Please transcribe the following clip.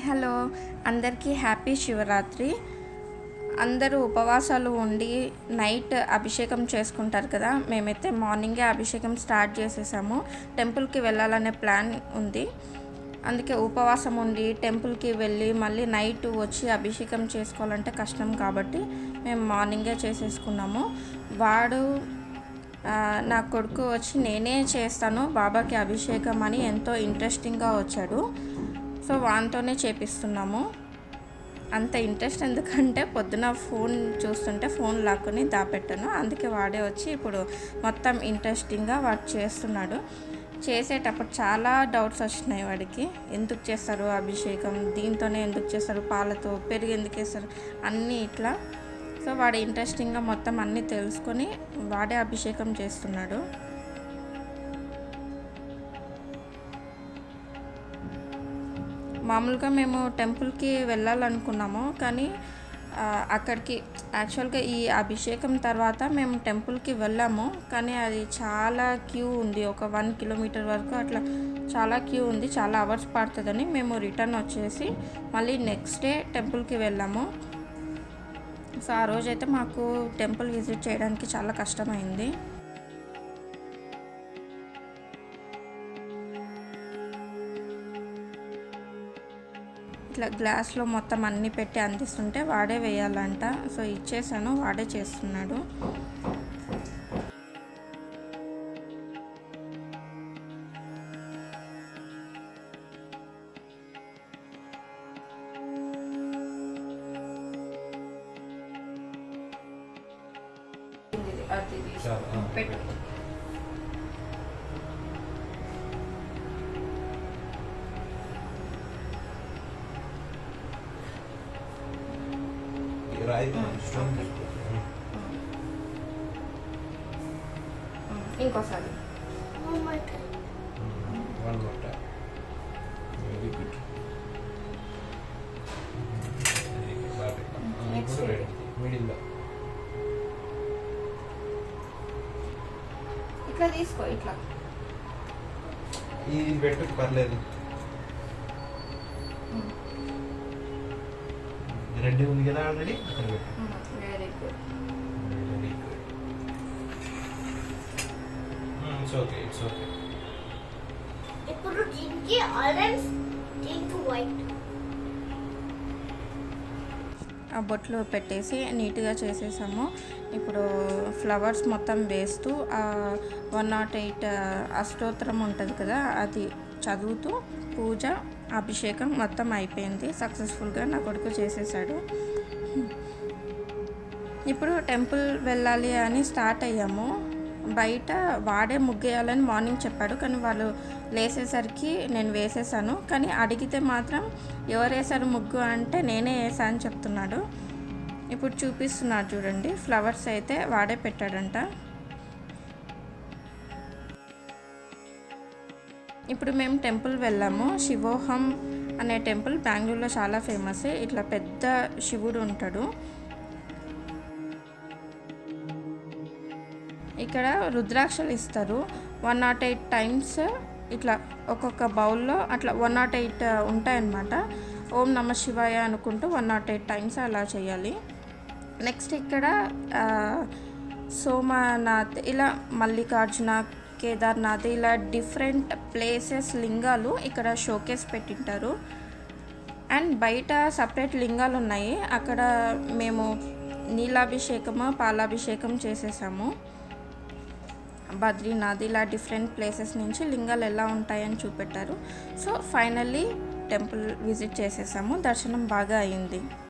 Hello అందరికీ happy Shivaratri. అందరూ ఉపవాసాలు ఉండి నైట్ అభిషేకం చేసుకుంటారు కదా. మేమైతే మార్నింగే అభిషేకం స్టార్ట్ చేసేసాము. టెంపుల్కి వెళ్ళాలనే ప్లాన్ ఉంది. అందుకే ఉపవాసం ఉండి టెంపుల్కి వెళ్ళి మళ్ళీ నైట్ వచ్చి అభిషేకం చేసుకోవాలంటే కష్టం కాబట్టి మేము మార్నింగే చేసేసుకున్నాము. వాడు నా కొడుకు వచ్చి నేనే చేస్తాను బాబాకి అభిషేకం అని ఎంతో ఇంట్రెస్టింగ్గా వచ్చాడు. సో వానితోనే చేపిస్తున్నాము. అంత ఇంట్రెస్ట్ ఎందుకంటే పొద్దున ఫోన్ చూస్తుంటే ఫోన్ లాక్కొని దాపెట్టాను. అందుకే వాడే వచ్చి ఇప్పుడు మొత్తం ఇంట్రెస్టింగ్గా వాడు చేస్తున్నాడు. చేసేటప్పుడు చాలా డౌట్స్ వచ్చినాయి వాడికి. ఎందుకు చేస్తారు అభిషేకం, దీంతోనే ఎందుకు చేస్తారు, పాలతో పెరుగు ఎందుకు వేస్తారు, అన్నీ ఇట్లా. సో వాడు ఇంట్రెస్టింగ్గా మొత్తం అన్నీ తెలుసుకొని వాడే అభిషేకం చేస్తున్నాడు. మామూలుగా మేము టెంపుల్కి వెళ్ళాలనుకున్నాము, కానీ అక్కడికి యాక్చువల్గా ఈ అభిషేకం తర్వాత మేము టెంపుల్కి వెళ్ళాము, కానీ అది చాలా క్యూ ఉంది. ఒక 1 కిలోమీటర్ వరకు అట్లా చాలా క్యూ ఉంది. చాలా అవర్స్ పడుతుందని మేము రిటర్న్ వచ్చేసి మళ్ళీ నెక్స్ట్ డే టెంపుల్కి వెళ్ళాము. సో ఆ రోజైతే మాకు టెంపుల్ విజిట్ చేయడానికి చాలా కష్టమైంది. ఇట్లా గ్లాస్లో మొత్తం అన్నీ పెట్టి అందిస్తుంటే వాడే వేయాలంట. సో ఇచ్చేసాను, వాడే చేస్తున్నాడు. పెట్టు. ఇంకోసారి ఇట్లా తీసుకో, ఇట్లా ఇది పెట్టు పర్లేదు. రెడ్డి ఉంది కదా already. Very good. Very good. It's okay, it's okay. ఇప్పుడు దీనికి ఆరెంజ్, దీనికి వైట్ ఆ బొట్లు పెట్టేసి నీట్గా చేసేసాము. ఇప్పుడు ఫ్లవర్స్ మొత్తం వేస్తూ 108 అష్టోత్తరం ఉంటుంది కదా, అది చదువుతూ పూజ అభిషేకం మొత్తం అయిపోయింది. సక్సెస్ఫుల్గా నా కొడుకు చేసేసాడు. ఇప్పుడు టెంపుల్ వెళ్ళాలి అని స్టార్ట్ అయ్యాము. బయట వాడే ముగ్గేయాలని మార్నింగ్ చెప్పాడు, కానీ వాళ్ళు లేసేసరికి నేను వేసేసాను. కానీ అడిగితే మాత్రం ఎవరు వేసారు ముగ్గు అంటే నేనే వేసా అని చెప్తున్నాడు. ఇప్పుడు చూపిస్తున్నాడు చూడండి, ఫ్లవర్స్ అయితే వాడే పెట్టాడంట. ఇప్పుడు మేము టెంపుల్ వెళ్ళాము. శివోహం అనే టెంపుల్ బెంగళూరులో చాలా ఫేమస్. ఇట్లా పెద్ద శివుడు ఉంటాడు. ఇక్కడ రుద్రాక్షలు ఇస్తారు. 108 టైమ్స్ ఇట్లా ఒక్కొక్క బౌల్లో అట్లా 108 ఉంటాయన్నమాట. ఓం నమ శివాయ అనుకుంటూ 108 టైమ్స్ అలా చేయాలి. నెక్స్ట్ ఇక్కడ సోమనాథ్, ఇలా మల్లికార్జున, కేదార్నాథ్, ఇలా డిఫరెంట్ ప్లేసెస్ లింగాలు ఇక్కడ షోకేస్ పెట్టింటారు. అండ్ బయట సపరేట్ లింగాలు ఉన్నాయి. అక్కడ మేము నీలాభిషేకము పాలాభిషేకం చేసేసాము. బద్రీనాథ్, ఇలా డిఫరెంట్ ప్లేసెస్ నుంచి లింగాలు ఎలా ఉంటాయని చూపెట్టారు. సో ఫైనల్లీ టెంపుల్ విజిట్ చేసేసాము. దర్శనం బాగా అయింది.